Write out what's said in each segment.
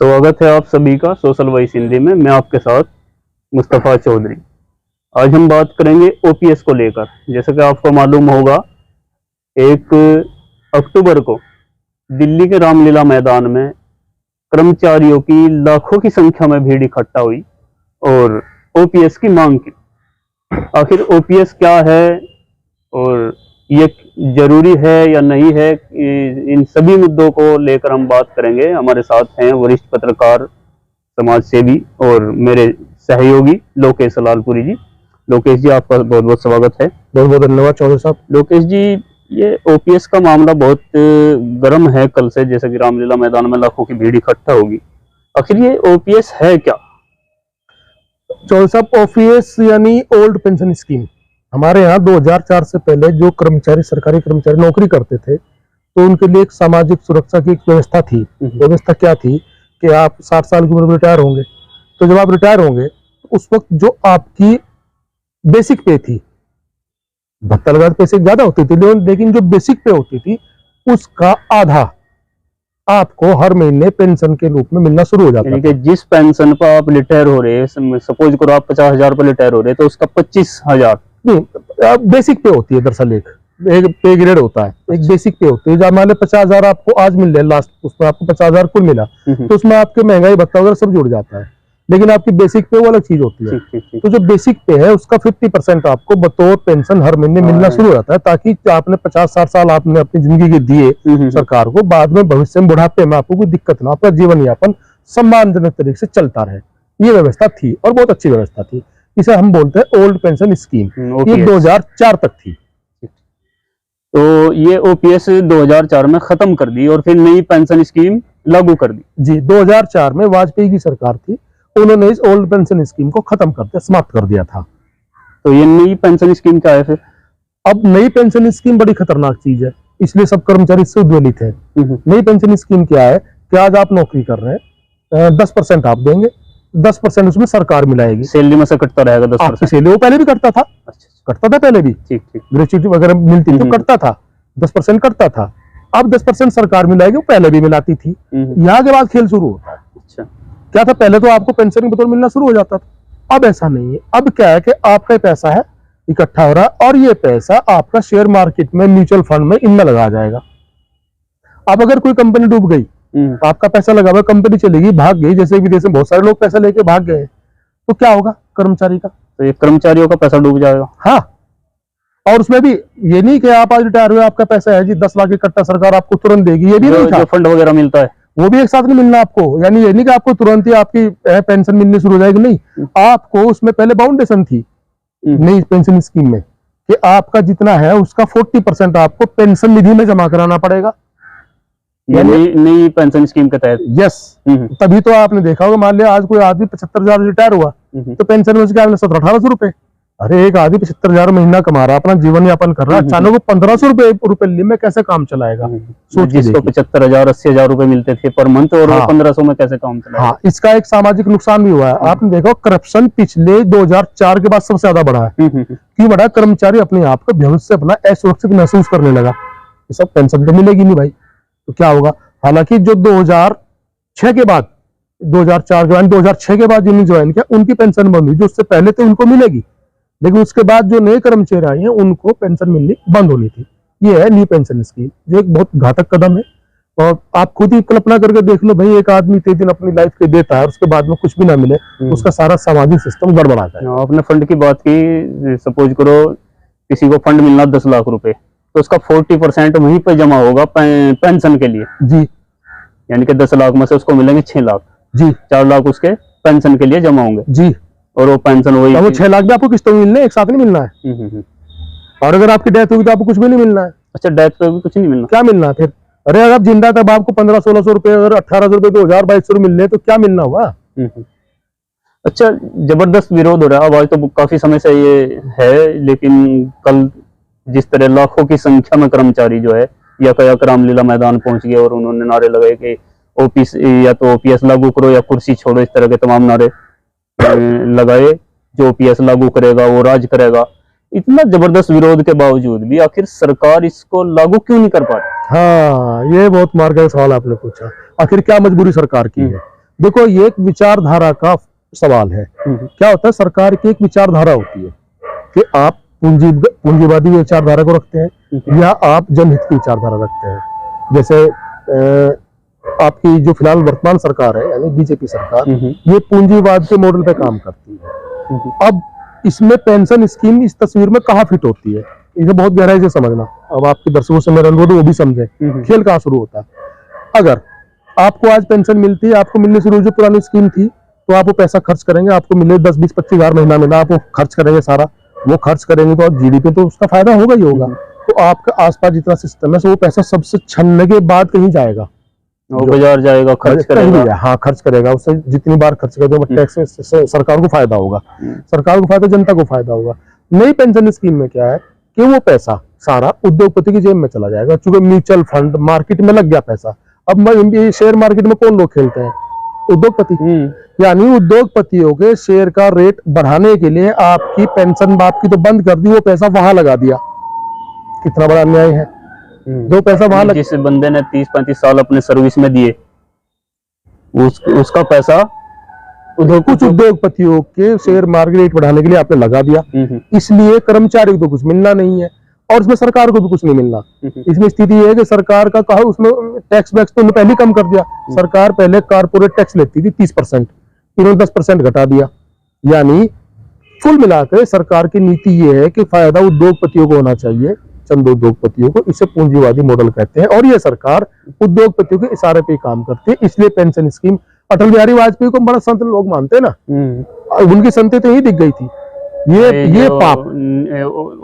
स्वागत है आप सभी का सोशल वॉइस हिंदी में। मैं आपके साथ मुस्तफ़ा चौधरी। आज हम बात करेंगे ओपीएस को लेकर। जैसे कि आपको मालूम होगा, 1 अक्टूबर को दिल्ली के रामलीला मैदान में कर्मचारियों की लाखों की संख्या में भीड़ इकट्ठा हुई और ओपीएस की मांग की। आखिर ओपीएस क्या है और ये जरूरी है या नहीं है, इन सभी मुद्दों को लेकर हम बात करेंगे। हमारे साथ हैं वरिष्ठ पत्रकार, समाज सेवी और मेरे सहयोगी लोकेश लालपुरी जी। लोकेश जी, आपका बहुत बहुत स्वागत है। बहुत बहुत धन्यवाद चौधरी साहब। लोकेश जी, ये ओपीएस का मामला बहुत गर्म है कल से। जैसे कि रामलीला मैदान में लाखों की भीड़ इकट्ठा होगी। आखिर ये ओपीएस है क्या? चौधरी साहब, ओपीएस यानी ओल्ड पेंशन स्कीम। हमारे यहाँ 2004 से पहले जो कर्मचारी, सरकारी कर्मचारी नौकरी करते थे, तो उनके लिए एक सामाजिक सुरक्षा की एक व्यवस्था थी। व्यवस्था क्या थी कि आप 60 साल की उम्र में रिटायर होंगे, तो जब आप रिटायर होंगे तो उस वक्त जो आपकी बेसिक पे थी, भत्ता लगा पैसे ज्यादा होती थी, लेकिन जो बेसिक पे होती थी उसका आधा आपको हर महीने पेंशन के रूप में मिलना शुरू हो जाता है। जिस पेंशन पर आप रिटायर हो रहे हैं, सपोज करो आप 50,000 पर रिटायर हो रहे हैं, तो उसका 25,000 नहीं, बेसिक पे होती है। दरअसल एक पे ग्रेड होता है, एक बेसिक पे होती है। जब मान लो 50,000 आपको आज मिल रहे, लास्ट उसमें आपको 50,000 कुल मिला, तो उसमें आपके महंगाई भत्ता वगैरह सब जुड़ जाता है, लेकिन आपकी बेसिक पे वो अलग चीज होती है। तो जो बेसिक पे है उसका 50% आपको बतौर पेंशन हर महीने मिलना शुरू हो जाता है, ताकि आपने 50-60 साल आपने अपनी जिंदगी के दिए सरकार को, बाद में भविष्य में बुढ़ापे में आपको कोई दिक्कत ना, आपका जीवन यापन सम्मानजनक तरीके से चलता रहे। ये व्यवस्था थी और बहुत अच्छी व्यवस्था थी। इसे हम बोलते हैं ओल्ड पेंशन स्कीम। ये 2004 तक थी। तो ये ओपीएस 2004 में खत्म कर दी और फिर नई पेंशन स्कीम लागू कर दी। जी, 2004 में वाजपेयी की सरकार थी, उन्होंने इस ओल्ड पेंशन स्कीम को खत्म कर दिया, समाप्त कर दिया था। तो ये नई पेंशन स्कीम क्या है फिर? अब नई पेंशन स्कीम बड़ी खतरनाक चीज है, इसलिए सब कर्मचारी इससे उद्वेलित है। नई पेंशन स्कीम क्या है कि आज आप नौकरी कर रहे हैं, 10% आप देंगे, 10% उसमें सरकार मिलाएगी। सैलरी में से कटता रहेगा 10%? सैलरी वो पहले भी कटता था। कटता था पहले भी, ठीक ठीक, ग्रेच्युटी वगैरह मिलती तो कटता था, 10% कटता था। अब 10% सरकार मिलाएगी, वो पहले भी मिलाती थी। यहाँ के बाद खेल शुरू होता है। अच्छा, क्या था, पहले तो आपको पेंशन के बतौर मिलना शुरू हो जाता था, अब ऐसा नहीं है। अब क्या है कि आपका पैसा है इकट्ठा हो रहा है और ये पैसा आपका शेयर मार्केट में, म्यूचुअल फंड में, इनमें लगाया जाएगा। अब अगर कोई कंपनी डूब गई, आपका पैसा लगा हुआ, कंपनी चलेगी, भाग गई, जैसे विदेश में बहुत सारे लोग पैसा लेके भाग गए, तो क्या होगा कर्मचारी का? तो ये कर्मचारियों का पैसा डूब जाएगा। हाँ, और उसमें भी ये नहीं कि आप आज रिटायर हुए, आपका पैसा है जी 10 लाख इकट्ठा सरकार आपको तुरंत देगी, ये भी नहीं था। जो फंड वगैरह मिलता है वो भी एक साथ नहीं मिलना आपको। यानी ये नहीं कि आपको तुरंत ही आपकी पेंशन मिलनी शुरू हो जाएगी, नहीं, आपको उसमें पहले बाउंडेशन थी नई पेंशन स्कीम में कि आपका जितना है उसका 40% आपको पेंशन निधि में जमा कराना पड़ेगा। नई पेंशन स्कीम के तहत। यस, तभी तो आपने देखा होगा, मान लिया आज कोई आदमी 75,000 रिटायर हुआ, तो पेंशन में 1700-1800 रुपए। अरे एक आदमी 75,000 महीना कमा रहा, अपना जीवन यापन कर रहा, अचानक वो 1500 रुपए में कैसे काम चलाएगा? जिसको 75,000-80,000 रुपए मिलते थे पर मंथ, और वो 1500 में कैसे काम चलाएगा? हाँ, इसका एक सामाजिक नुकसान भी हुआ है। आपने देखा करप्शन पिछले 2004 के बाद सबसे ज्यादा बढ़ा है। क्यों बढ़ा? कर्मचारी अपने आप को भविष्य से अपना असुरक्षित महसूस करने लगा। ये सब पेंशन तो मिलेगी नहीं भाई, तो क्या होगा? हालांकि जो 2006 के बाद, 2004 के बाद, 2006 के बाद जिन्होंने ज्वाइन किया उनकी पेंशन बंद हुई, जो उससे पहले तो उनको मिलेगी, लेकिन उसके बाद जो नए कर्मचारी आए हैं उनको पेंशन मिलनी बंद होनी थी। ये है न्यू पेंशन स्कीम, जो एक बहुत घातक कदम है। और आप खुद ही कल्पना करके देख लो भाई, एक आदमी 3 दिन अपनी लाइफ के देता है और उसके बाद में कुछ भी ना मिले, उसका सारा सामाजिक सिस्टम गड़बड़ा जाए। आपने फंड की बात की, सपोज करो किसी को फंड मिलना 10 लाख रुपए, तो उसका 40% वहीं पे जमा होगा पेंशन के लिए जी। यानी कि 10 लाख में से उसको मिलेंगे 6 लाख जी, 4 लाख उसके पेंशन के लिए जमा होंगे जी। और वो पेंशन वही, वो 6 लाख भी आपको किस्तों में मिलने, एक साथ नहीं मिलना है। और अगर आपकी डेथ होगी तो आपको कुछ भी नहीं मिलना है। अच्छा, डेथ पे भी कुछ नहीं मिलना? क्या मिलना फिर? अरे अगर आप जिंदा तब आपको 1500-1600 रुपए, अगर 1800 रुपए, 2000-2200 मिलने, तो क्या मिलना हुआ? अच्छा, जबरदस्त विरोध हो रहा है। अब आज तो काफी समय से ये है, लेकिन कल जिस तरह लाखों की संख्या में कर्मचारी जो है यकायक रामलीला मैदान पहुंच गए और उन्होंने नारे लगाए कि ओपीएस या तो ओपीएस लागू करो या कुर्सी छोड़ो, इस तरह के तमाम नारे लगाए। जो ओपीएस लागू करेगा वो राज करेगा। इतना जबरदस्त विरोध के बावजूद भी आखिर सरकार इसको लागू क्यों नहीं कर पा रही? हाँ, ये बहुत मार्ग का सवाल आपने पूछा। आखिर क्या मजबूरी सरकार की है? देखो ये एक विचारधारा का सवाल है। क्या होता है, सरकार की एक विचारधारा होती है कि आप पूंजीवादी विचारधारा को रखते हैं या आप जनहित की विचारधारा रखते हैं। जैसे आपकी जो फिलहाल वर्तमान सरकार है यानी बीजेपी सरकार, ये पूंजीवाद के मॉडल पे काम करती है। अब इसमें पेंशन स्कीम इस तस्वीर में कहाँ फिट होती है, इसे बहुत गहराई से समझना। अब आपके दर्शकों से मेरा अनुरोध वो भी समझे खेल कहाँ शुरू होता है। अगर आपको आज पेंशन मिलती है, आपको मिलने शुरू जो पुरानी स्कीम थी, तो आप वो पैसा खर्च करेंगे, आपको मिले 10-20-25 हजार महीना मिला, आप वो खर्च करेंगे सारा। वो खर्च करेंगे तो आप जीडीपी तो उसका फायदा होगा ही होगा। तो आपका आसपास जितना सिस्टम है वो पैसा सबसे छनने के बाद कहीं जाएगा, वो बाजार जाएगा, खर्च करेगा। हाँ खर्च करेगा, उससे जितनी बार खर्च करेगा टैक्स में सरकार को फायदा होगा, सरकार को फायदा, जनता को फायदा होगा। नई पेंशन स्कीम में क्या है कि वो पैसा सारा उद्योगपति की जेब में चला जाएगा, चूंकि म्यूचुअल फंड मार्केट में लग गया पैसा। अब शेयर मार्केट में कौन लोग खेलते हैं, उद्योगपति। यानी उद्योगपतियों के शेयर का रेट बढ़ाने के लिए आपकी पेंशन बाप की तो बंद कर दी, वो पैसा वहां लगा दिया। कितना बड़ा अन्याय है। दो पैसा वहां जिस बंदे ने 30-35 साल अपने सर्विस में दिए, उसका पैसा कुछ उद्योगपतियों के शेयर मार्केट रेट बढ़ाने के लिए आपने लगा दिया। इसलिए कर्मचारी को तो कुछ मिलना नहीं है और उसमें सरकार को भी कुछ नहीं मिलना। इसमें स्थिति ये है कि सरकार का कहा उसमें टैक्स वैक्स तो पहले कम कर दिया। सरकार पहले कारपोरेट टैक्स लेती थी 30%, इन्होंने 10% घटा दिया। यानी कुल मिलाकर सरकार की नीति ये है कि फायदा उद्योगपतियों को होना चाहिए, चंद उद्योगपतियों को। इसे पूंजीवादी मॉडल कहते हैं और ये सरकार उद्योगपतियों के इशारे पे काम करती है। इसलिए पेंशन स्कीम, अटल बिहारी वाजपेयी को बड़ा संत लोग मानते हैं ना, उनकी संतें तो यही दिख गई थी। ये पाप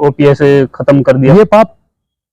ओपीएस खत्म कर दिया, ये पाप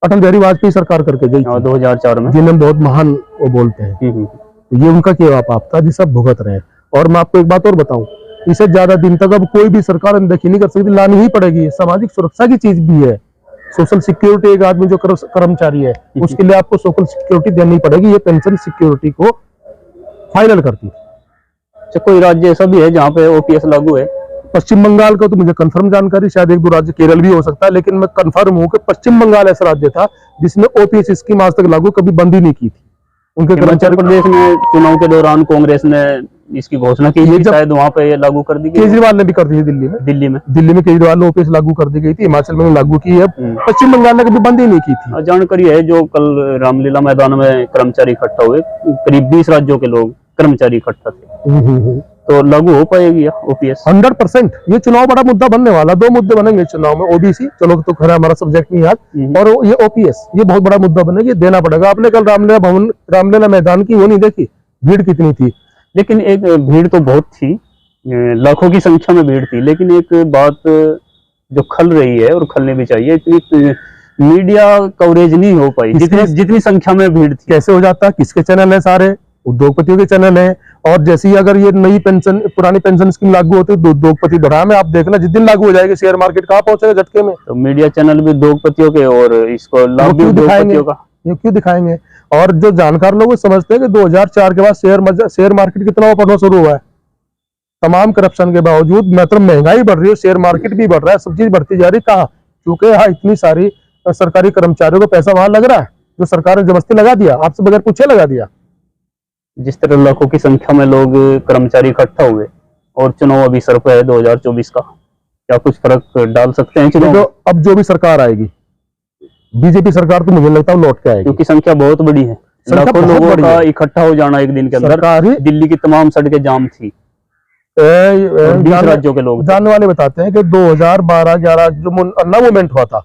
अटल बिहारी वाजपेयी सरकार करके गई 2004 में, जिन्हें बहुत महान वो बोलते हैं। ये उनका केवल पाप था जिसे सब भुगत रहे हैं। और मैं आपको एक बात और बताऊं, इसे ज्यादा दिन तक अब कोई भी सरकार अनदेखी नहीं कर सकती, लानी ही पड़ेगी। सामाजिक सुरक्षा की चीज भी है। सोशल सिक्योरिटी, एक आदमी जो कर्मचारी है उसके लिए आपको सोशल सिक्योरिटी देनी पड़ेगी। ये पेंशन सिक्योरिटी को फाइनल करती है। अच्छा, कोई राज्य ऐसा भी है जहाँ पे ओपीएस लागू है? पश्चिम बंगाल का तो मुझे कंफर्म जानकारी, शायद 1-2 राज्य, केरल भी हो सकता है, लेकिन मैं कंफर्म हूं कि पश्चिम बंगाल ऐसा राज्य था जिसने ओपीएस स्कीम आज तक लागू कभी बंद ही नहीं की थी। उनके हिमाचल प्रदेश में चुनाव के दौरान कांग्रेस ने इसकी घोषणा की थी, शायद वहां पे ये लागू कर दी गई। केजरीवाल ने भी कर दी थी दिल्ली में केजरीवाल ने ओपीएस लागू कर दी गई थी। हिमाचल में लागू की है, पश्चिम बंगाल ने कभी बंद ही नहीं की थी। जानकारी है जो कल रामलीला मैदान में कर्मचारी इकट्ठा हुए, करीब 20 राज्यों के लोग कर्मचारी इकट्ठा थे, तो लागू हो पाएगी ओपीएस 100%। ये चुनाव बड़ा मुद्दा बनने वाला, 2 मुद्दे बनेंगे चुनाव में। ओबीसी, चलो तो खैर हमारा सब्जेक्ट नहीं आज, और ये ओपीएस, ये बहुत बड़ा मुद्दा बनेगा, देना पड़ेगा। आपने कल रामलीला मैदान की वो नहीं देखी, भीड़ कितनी थी? लेकिन एक भीड़ तो बहुत थी, लाखों की संख्या में भीड़ थी। लेकिन एक बात जो खल रही है और खलनी भी चाहिए, इतनी मीडिया कवरेज नहीं हो पाई जितनी संख्या में भीड़ थी। कैसे हो जाता है? किसके चैनल है? सारे उद्योगपतियों के चैनल है। और जैसे ही अगर ये नई पेंशन, पुरानी पेंशन स्कीम लागू होती है, उद्योगपति धड़ा में, आप देखना जिस दिन लागू हो जाएगी शेयर मार्केट कहाँ पहुंचेगा झटके में। तो मीडिया चैनल भी उद्योगपतियों के और इसको लाभ भी उद्योगपतियों का, ये क्यों दिखाएंगे? और जो जानकार लोग समझते हैं कि 2004 के बाद शेयर मार्केट कितना बढ़ना शुरू हुआ है। तमाम करप्शन के बावजूद, मतलब महंगाई बढ़ रही है, शेयर मार्केट भी बढ़ रहा है, सब चीज बढ़ती जा रही है। कहाँ? क्योंकि यहाँ इतनी सारी सरकारी कर्मचारियों को पैसा वहां लग रहा है जो सरकार ने जबरदस्ती लगा दिया, आपसे बगैर पूछे लगा दिया। जिस तरह लाखों की संख्या में लोग कर्मचारी इकट्ठा हुए और चुनाव अभी सर पे है 2024 का, क्या कुछ फर्क डाल सकते हैं? तो अब जो भी सरकार आएगी, बीजेपी सरकार, तो मुझे लगता है लौट के आएगी, क्योंकि संख्या बहुत बड़ी है। लाखों लोगों का इकट्ठा हो जाना एक दिन के अंदर। दिल्ली की तमाम सड़कें जाम थी, 20 राज्यों के लोग। जानने वाले बताते हैं कि 2012-11 जो अन्ना मूवमेंट हुआ था,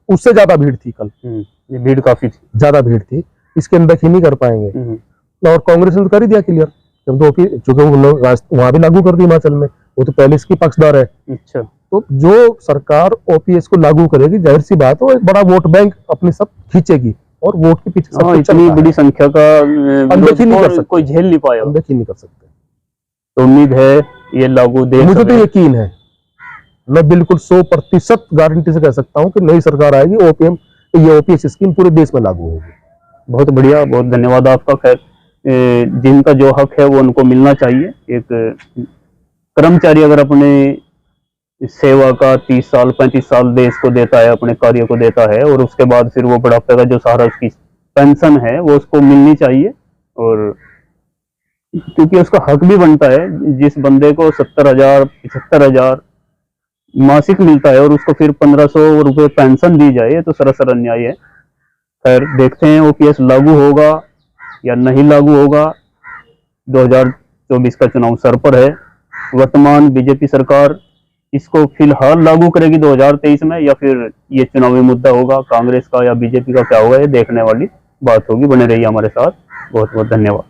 उससे ज्यादा भीड़ थी कल। ये भीड़ काफी थी, ज्यादा भीड़ थी। इसके अंदर ही नहीं कर पाएंगे। और कांग्रेस ने तो कर ही दिया क्लियर, जब तो चूंकि वहां भी लागू कर दी हिमाचल में, वो तो पहले इसकी पक्षदार है। अच्छा, तो जो सरकार ओपीएस को लागू करेगी, जाहिर सी बात है, एक बड़ा वोट बैंक अपने सब खींचेगी और वोट के पीछे सब इतनी बड़ी संख्या का अनदेखी नहीं कर सकते, कोई झेल नहीं पाया, अनदेखी नहीं कर सकते। तो उम्मीद है ये लागू दे। मुझे तो यकीन है, मैं बिल्कुल 100% गारंटी से कह सकता हूँ कि नई सरकार आएगी, ओपीएस स्कीम पूरे देश में लागू होगी। बहुत बढ़िया, बहुत धन्यवाद आपका। खैर, जिनका जो हक है वो उनको मिलना चाहिए। एक कर्मचारी अगर अपने सेवा का 30 साल 35 साल देश को देता है, अपने कार्य को देता है, और उसके बाद फिर वो बुढ़ापे का जो सहारा उसकी पेंशन है वो उसको मिलनी चाहिए। और क्योंकि उसका हक भी बनता है। जिस बंदे को 70,000 75,000 मासिक मिलता है और उसको फिर 1,500 रुपये पेंशन दी जाए, तो सरासर अन्याय है। खैर देखते हैं ओपीएस लागू होगा या नहीं लागू होगा। 2024 का चुनाव सर पर है। वर्तमान बीजेपी सरकार इसको फिलहाल लागू करेगी 2023 में, या फिर ये चुनावी मुद्दा होगा कांग्रेस का या बीजेपी का, क्या होगा ये देखने वाली बात होगी। बने रहिए हमारे साथ। बहुत बहुत धन्यवाद।